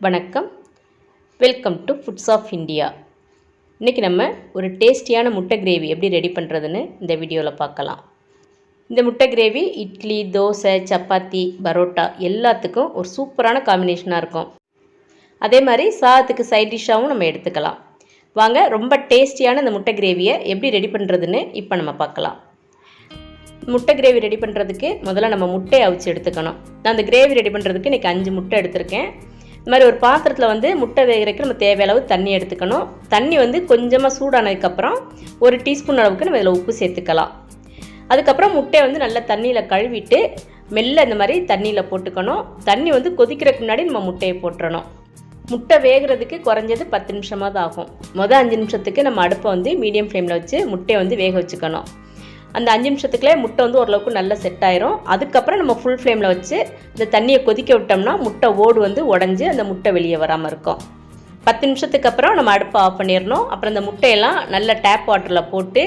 வணக்கம், welcome to foods of India. இன்றைக்கி நம்ம ஒரு டேஸ்டியான முட்டை கிரேவி எப்படி ரெடி பண்ணுறதுன்னு இந்த வீடியோவில் பார்க்கலாம். இந்த முட்டை கிரேவி இட்லி, தோசை, சப்பாத்தி, பரோட்டா எல்லாத்துக்கும் ஒரு சூப்பரான காம்பினேஷனாக இருக்கும். அதே மாதிரி சாதத்துக்கு சைட் டிஷ்ஷாகவும் நம்ம எடுத்துக்கலாம். வாங்க, ரொம்ப டேஸ்டியான இந்த முட்டை கிரேவியை எப்படி ரெடி பண்ணுறதுன்னு இப்போ நம்ம பார்க்கலாம். முட்டை கிரேவி ரெடி பண்ணுறதுக்கு முதல்ல நம்ம முட்டையை அவிச்சு எடுத்துக்கணும். நான் அந்த கிரேவி ரெடி பண்ணுறதுக்கு இன்றைக்கி 5 முட்டை எடுத்திருக்கேன். இந்த மாதிரி ஒரு பாத்திரத்தில் முட்டை வேகிறதுக்கு நம்ம தேவையான அளவு தண்ணி எடுத்துக்கணும். தண்ணி கொஞ்சமாக சூடானதுக்கப்புறம் 1 டீஸ்பூன் அளவுக்கு நம்ம இதில் உப்பு சேர்த்துக்கலாம். அதுக்கப்புறம் முட்டையை நல்லா தண்ணியில் கழுவிட்டு மெல்ல இந்த மாதிரி தண்ணியில் போட்டுக்கணும். தண்ணி கொதிக்கிறதுக்கு முன்னாடி நம்ம முட்டையை போட்டுறணும். முட்டை வேகிறதுக்கு குறைஞ்சது 10 நிமிஷமாவது ஆகும். மொதல் 5 நிமிஷத்துக்கு நம்ம அடுப்பை மீடியம் ஃப்ளேமில் வச்சு முட்டையை வேக வச்சுக்கணும். அந்த 5 நிமிஷத்துக்குள்ளே முட்டை ஓரளவுக்கு நல்லா செட் ஆயிரும். அதுக்கப்புறம் நம்ம ஃபுல் ஃப்ளேமில் வச்சு இந்த தண்ணியை கொதிக்க விட்டோம்னா முட்டை ஓடு உடஞ்சி அந்த முட்டை வெளியே வராமல் இருக்கும். 10 நிமிஷத்துக்கு அப்புறம் நம்ம அடுப்பை ஆஃப் பண்ணிடணும். அப்புறம் அந்த முட்டையெல்லாம் நல்ல டேப் வாட்டரில் போட்டு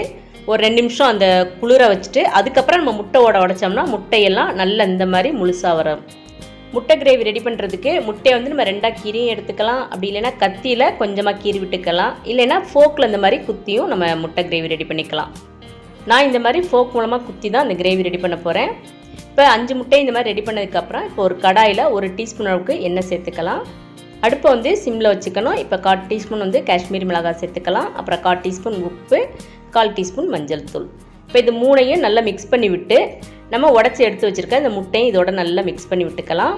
ஒரு 2 நிமிஷம் அந்த குளிர வச்சுட்டு அதுக்கப்புறம் நம்ம முட்டை ஓட உடைச்சோம்னா முட்டையெல்லாம் நல்லா இந்த மாதிரி முழுசாக வரும். முட்டை கிரேவி ரெடி பண்ணுறதுக்கு முட்டையை நம்ம 2ஆக கீரியும் எடுத்துக்கலாம். அப்படி இல்லைன்னா கத்தியில் கொஞ்சமாக கீறி விட்டுக்கலாம். இல்லைன்னா ஃபோக்கில் இந்த மாதிரி குத்தியும் நம்ம முட்டை கிரேவி ரெடி பண்ணிக்கலாம். நான் இந்த மாதிரி ஃபோக் மூலமாக குத்தி தான் அந்த கிரேவி ரெடி பண்ண போகிறேன். இப்போ 5 முட்டை இந்த மாதிரி ரெடி பண்ணதுக்கப்புறம் இப்போ ஒரு கடாயில் 1 டீஸ்பூன் அளவுக்கு எண்ணெய் சேர்த்துக்கலாம். அடுப்பை சிம்மில் வச்சுக்கணும். இப்போ 1/4 டீஸ்பூன் காஷ்மீரி மிளகாய் சேர்த்துக்கலாம். அப்புறம் 1/4 டீஸ்பூன் உப்பு, 1/4 டீஸ்பூன் மஞ்சள் தூள். இப்போ இது 3ஐயும் நல்லா மிக்ஸ் பண்ணி விட்டு நம்ம உடச்சி எடுத்து வச்சுருக்க இந்த முட்டையும் இதோட நல்லா மிக்ஸ் பண்ணி விட்டுக்கலாம்.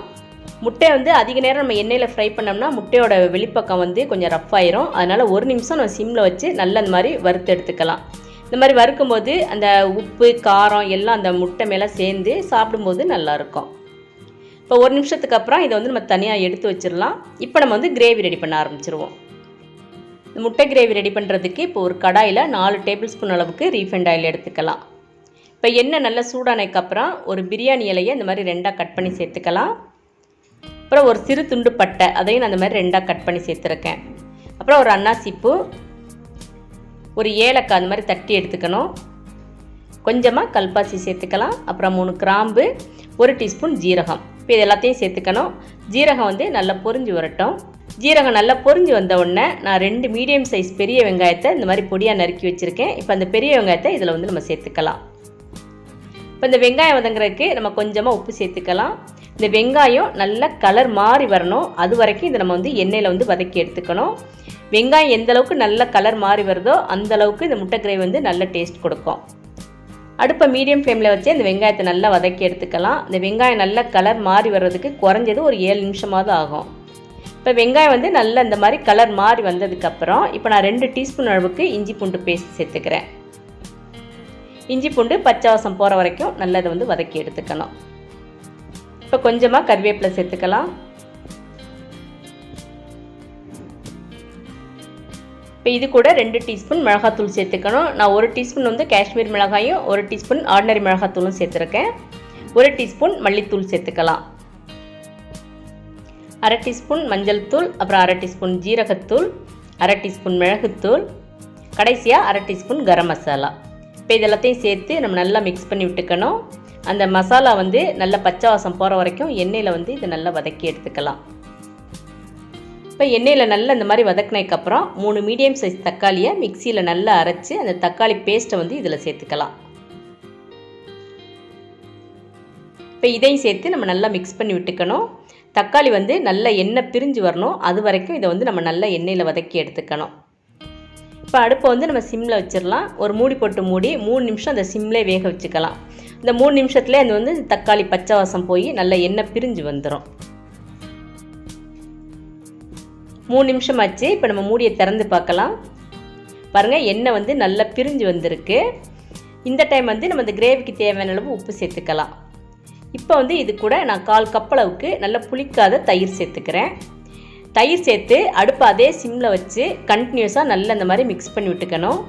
முட்டை அதிக நேரம் நம்ம எண்ணெயில் ஃப்ரை பண்ணோம்னா முட்டையோட வெளிப்பக்கம் கொஞ்சம் ரஃப் ஆயிரும். அதனால் 1 நிமிஷம் நம்ம சிம்மில் வச்சு நல்லா இந்த மாதிரி வறுத்து எடுத்துக்கலாம். இந்த மாதிரி வறுக்கும்போது அந்த உப்பு, காரம் எல்லாம் அந்த முட்டை மேலே சேர்ந்து சாப்பிடும்போது நல்லாயிருக்கும். இப்போ 1 நிமிஷத்துக்கு அப்புறம் இதை நம்ம தனியாக எடுத்து வச்சிடலாம். இப்போ நம்ம கிரேவி ரெடி பண்ண ஆரம்பிச்சிருவோம். இந்த முட்டை கிரேவி ரெடி பண்ணுறதுக்கு இப்போ ஒரு கடாயில் 4 டேபிள் ஸ்பூன் அளவுக்கு ரீஃபைண்ட் ஆயில் எடுத்துக்கலாம். இப்போ எண்ணெய் நல்லா சூடானதுக்கப்புறம் ஒரு பிரியாணி இலையை இந்த மாதிரி 2ஆக கட் பண்ணி சேர்த்துக்கலாம். அப்புறம் ஒரு சிறு துண்டு பட்டை, அதையும் நான் அந்த மாதிரி 2ஆக கட் பண்ணி சேர்த்துருக்கேன். அப்புறம் ஒரு அன்னாசிப்பூ, ஒரு ஏலக்காய் அந்த மாதிரி தட்டி எடுத்துக்கணும். கொஞ்சமாக கல்பாசி சேர்த்துக்கலாம். அப்புறம் 3 கிராம்பு, 1 டீஸ்பூன் ஜீரகம். இப்போ இது எல்லாத்தையும் சேர்த்துக்கணும். ஜீரகம் நல்லா பொரிஞ்சு வரட்டும். ஜீரகம் நல்லா பொரிஞ்சு வந்த உடனே நான் 2 மீடியம் சைஸ் பெரிய வெங்காயத்தை இந்த மாதிரி பொடியாக நறுக்கி வச்சுருக்கேன். இப்போ அந்த பெரிய வெங்காயத்தை இதில் நம்ம சேர்த்துக்கலாம். இப்போ இந்த வெங்காயம் வதங்குறதுக்கு நம்ம கொஞ்சமாக உப்பு சேர்த்துக்கலாம். இந்த வெங்காயம் நல்லா கலர் மாறி வரணும். அது வரைக்கும் இதை நம்ம எண்ணெயில் வதக்கி எடுத்துக்கணும். வெங்காயம் எந்த அளவுக்கு நல்ல கலர் மாறி வருதோ அந்த அளவுக்கு இந்த முட்டை கிரேவி நல்ல டேஸ்ட் கொடுக்கும். அடுப்பை மீடியம் ஃப்ளேமில் வச்சு இந்த வெங்காயத்தை நல்லா வதக்கி எடுத்துக்கலாம். இந்த வெங்காயம் நல்ல கலர் மாறி வர்றதுக்கு குறைஞ்சது ஒரு 7 நிமிஷமாவது ஆகும். இப்போ வெங்காயம் நல்லா இந்த மாதிரி கலர் மாறி வந்ததுக்கப்புறம் இப்போ நான் 2 டீஸ்பூன் அளவுக்கு இஞ்சி பூண்டு பேஸ்ட் சேர்த்துக்கிறேன். இஞ்சி பூண்டு பச்சை வாசம் போகிற வரைக்கும் நல்லா இதை வதக்கி எடுத்துக்கணும். இப்போ கொஞ்சமாக கறிவேப்பிலை சேர்த்துக்கலாம். இப்போ இது கூட 2 டீஸ்பூன் மிளகாத்தூள் சேர்த்துக்கணும். நான் 1 டீஸ்பூன் காஷ்மீர் மிளகாயும் 1 டீஸ்பூன் ஆர்டினரி மிளகாத்தூளும் சேர்த்துருக்கேன். 1 டீஸ்பூன் மல்லித்தூள் சேர்த்துக்கலாம். 1/2 டீஸ்பூன் மஞ்சள் தூள், அப்புறம் 1/2 டீஸ்பூன் ஜீரகத்தூள், 1/2 டீஸ்பூன் மிளகுத்தூள், கடைசியாக 1/2 டீஸ்பூன் கரம் மசாலா. இப்போ இதெல்லாத்தையும் சேர்த்து நம்ம நல்லா மிக்ஸ் பண்ணி விட்டுக்கணும். அந்த மசாலா நல்ல பச்சை வாசம் போகிற வரைக்கும் எண்ணெயில் இதை நல்லா வதக்கி எடுத்துக்கலாம். இப்போ எண்ணெயில் நல்லா இந்த மாதிரி வதக்கினதுக்கப்புறம் 3 மீடியம் சைஸ் தக்காளியை மிக்சியில் நல்லா அரைச்சி அந்த தக்காளி பேஸ்ட்டை இதில் சேர்த்துக்கலாம். இப்போ இதையும் சேர்த்து நம்ம நல்லா மிக்ஸ் பண்ணி விட்டுக்கணும். தக்காளி நல்லா எண்ணெய் பிரிஞ்சு வரணும். அது வரைக்கும் இதை நம்ம நல்லா எண்ணெயில் வதக்கி எடுத்துக்கணும். இப்போ அடுப்பை நம்ம சிம்மில் வச்சிடலாம். ஒரு மூடி போட்டு மூடி 3 நிமிஷம் அந்த சிம்மில் வேக வச்சுக்கலாம். இந்த 3 நிமிஷத்துலேயே அந்த தக்காளி பச்சை வாசம் போய் நல்லா எண்ணெய் பிரிஞ்சு வந்துடும். 3 நிமிஷம் ஆச்சு. இப்போ நம்ம மூடியை திறந்து பார்க்கலாம். பாருங்கள், எண்ணெய் நல்லா பிரிஞ்சு வந்திருக்கு. இந்த டைம் நம்ம இந்த கிரேவிக்கு தேவையான அளவு உப்பு சேர்த்துக்கலாம். இப்போ இது கூட நான் 1/4 கப் அளவுக்கு நல்லா புளிக்காத தயிர் சேர்த்துக்கிறேன். தயிர் சேர்த்து அடுப்பை அதே சிம்மில் வச்சு கண்டினியூஸாக நல்லா இந்த மாதிரி மிக்ஸ் பண்ணி விட்டுக்கணும்.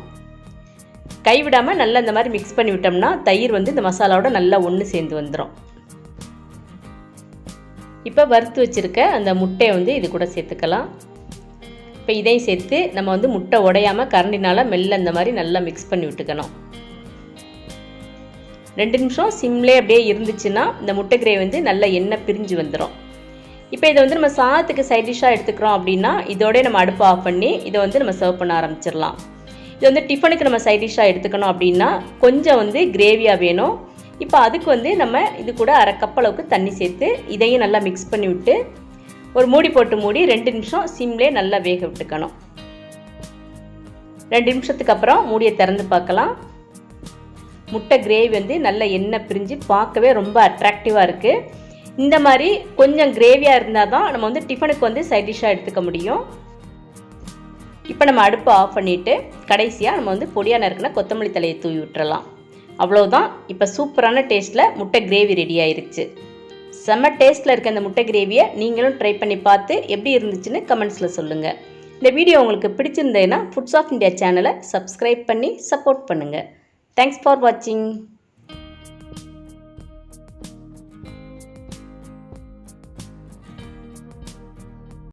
கைவிடாமல் நல்லா இந்த மாதிரி மிக்ஸ் பண்ணி விட்டோம்னா தயிர் இந்த மசாலாவோட நல்லா ஒன்று சேர்ந்து வந்துடும். இப்போ வறுத்து வச்சுருக்க அந்த முட்டையை இது கூட சேர்த்துக்கலாம். இப்போ இதையும் சேர்த்து நம்ம முட்டை உடையாமல் கரண்டினால் மெல்ல இந்த மாதிரி நல்லா மிக்ஸ் பண்ணி விட்டுக்கணும். 2 நிமிஷம் சிம்லே அப்படியே இருந்துச்சுன்னா இந்த முட்டை கிரேவி நல்லா எண்ணெய் பிரிஞ்சு வந்துடும். இப்போ இதை வந்து நம்ம சாதத்துக்கு சைட் டிஷ்ஷாக எடுத்துக்கிறோம் அப்படின்னா இதோடய நம்ம அடுப்பு ஆஃப் பண்ணி இதை வந்து நம்ம சர்வ் பண்ண ஆரம்பிச்சிடலாம். இது வந்து டிஃபனுக்கு நம்ம சைட் டிஷ்ஷாக எடுத்துக்கணும் அப்படின்னா கொஞ்சம் வந்து கிரேவியாக வேணும். இப்போ அதுக்கு வந்து நம்ம இது கூட 1/2 கப் அளவுக்கு தண்ணி சேர்த்து இதையும் நல்லா மிக்ஸ் பண்ணி விட்டு ஒரு மூடி போட்டு மூடி 2 நிமிஷம் சிம்லேயே நல்லா வேக விட்டுக்கணும். 2 நிமிஷத்துக்கு அப்புறம் மூடியை திறந்து பார்க்கலாம். முட்டை கிரேவி வந்து நல்ல எண்ணெய் பிரிஞ்சு பார்க்கவே ரொம்ப அட்ராக்டிவாக இருக்குது. இந்த மாதிரி கொஞ்சம் கிரேவியாக இருந்தால் தான் நம்ம வந்து டிஃபனுக்கு வந்து சைட் டிஷ்ஷாக எடுத்துக்க முடியும். இப்போ நம்ம அடுப்பை ஆஃப் பண்ணிவிட்டு கடைசியாக நம்ம வந்து பொடியாக நறுக்கின கொத்தமல்லி தலையை தூவி விட்டுறலாம். அவ்வளோதான். இப்போ சூப்பரான டேஸ்ட்டில் முட்டை கிரேவி ரெடி ஆயிருச்சு. செம்ம டேஸ்ட்டில் இருக்க இந்த முட்டை கிரேவியை நீங்களும் ட்ரை பண்ணி பார்த்து எப்படி இருந்துச்சுன்னு கமெண்ட்ஸில் சொல்லுங்கள். இந்த வீடியோ உங்களுக்கு பிடிச்சிருந்ததுன்னா ஃபுட்ஸ் ஆஃப் இந்தியா சேனலை சப்ஸ்கிரைப் பண்ணி சப்போர்ட் பண்ணுங்கள். தேங்க்ஸ் ஃபார் வாட்சிங்.